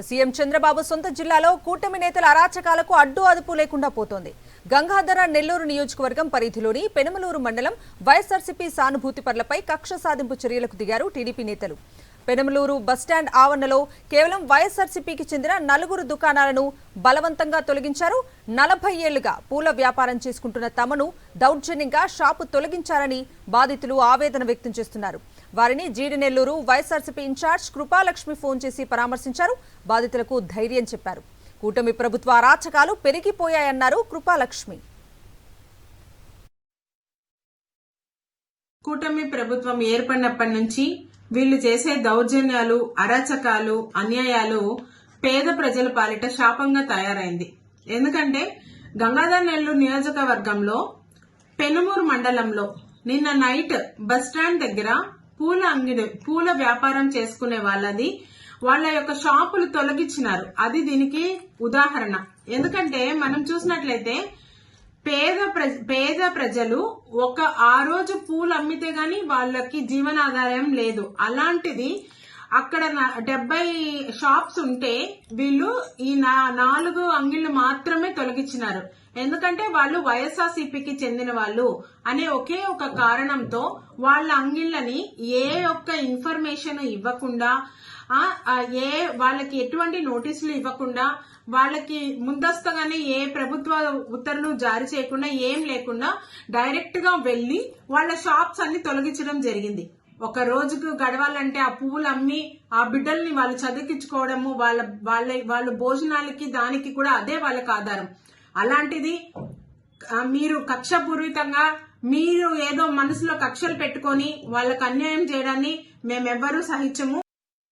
CM Chandrababu సొంత జిల్లాలో కూటమి నేతల అరాచకాలకు అడ్డు అదుపు లేకుండా పోతోంది. గంగాధర నెల్లూరు నియోజకవర్గం పరిధిలోని పెనమలూరు మండలం వైఎస్ఆర్సీపీ సానుభూతి పరులపై కక్ష సాధింపు చర్యలకు దిగారు టీడీపీ నేతలు. పెనమలూరు బస్టాండ్ ఆవరణలో కేవలం వైఎస్ఆర్సీపీకి చెందిన 4 దుకాణాలను బలవంతంగా తొలగించారు. 40 ఏళ్లుగా పూల వ్యాపారం చేసుకుంటున్న తమను దౌర్జన్యంగా షాపు తొలగించారని బాధితులు ఆవేదన వ్యక్తం చేస్తున్నారు. వారిని జీడి నెల్లూరు వైఎస్ఆర్సీపీ ఇన్ఛార్జ్ కృపాలక్ష్మి ఫోన్ చేసి పరామర్శించారు. బాధితులకు ధైర్యం చెప్పారు. కూటమి ప్రభుత్వ అరాచకాలు పెరిగిపోయాయన్నారు కృపాలక్ష్మి. కూటమి ప్రభుత్వం ఏర్పడినప్పటి నుంచి వీళ్లు చేసే దౌర్జన్యాలు, అరాచకాలు, అన్యాయాలు పేద ప్రజల పాలిట శాపంగా తయారైంది. ఎందుకంటే గంగాధర నెల్లూరు నియోజకవర్గంలో పెనుమూరు మండలంలో నిన్న నైట్ బస్టాండ్ దగ్గర పూల వ్యాపారం చేసుకునే వాళ్ళ యొక్క షాపులు తొలగించినారు. అది దీనికి ఉదాహరణ. ఎందుకంటే మనం చూసినట్లయితే పేద ప్రజలు ఆ రోజు పూలు అమ్మితే గాని వాళ్ళకి జీవనాధారం లేదు. అలాంటిది అక్కడ 70 షాప్స్ ఉంటే వీళ్ళు ఈ 4 అంగిళ్లు మాత్రమే తొలగించినారు. ఎందుకంటే వాళ్ళు వైఎస్ఆర్సీపీకి చెందిన వాళ్ళు అనే ఒకే ఒక కారణంతో వాళ్ళ అంగిళ్లని ఏ ఒక్క ఇన్ఫర్మేషన్ ఇవ్వకుండా, వాళ్ళకి ఎటువంటి నోటీసులు ఇవ్వకుండా, వాళ్ళకి ముందస్తుగానే ఏ ప్రభుత్వ ఉత్తర్వులు జారీ చేయకుండా, ఏం లేకుండా డైరెక్ట్ గా వెళ్లి వాళ్ళ షాప్స్ అన్ని తొలగించడం జరిగింది. ఒక రోజుకు గడవాలంటే ఆ పువ్వులు అమ్మి ఆ బిడ్డల్ని వాళ్ళు చదివించుకోవడము, వాళ్ళ భోజనాలకి దానికి కూడా అదే వాళ్ళకి ఆధారం. అలాంటిది మీరు కక్షపూరితంగా మీరు ఏదో మనసులో కక్షలు పెట్టుకొని వాళ్ళకు అన్యాయం చేయడాన్ని మేమెవ్వరూ సహించము.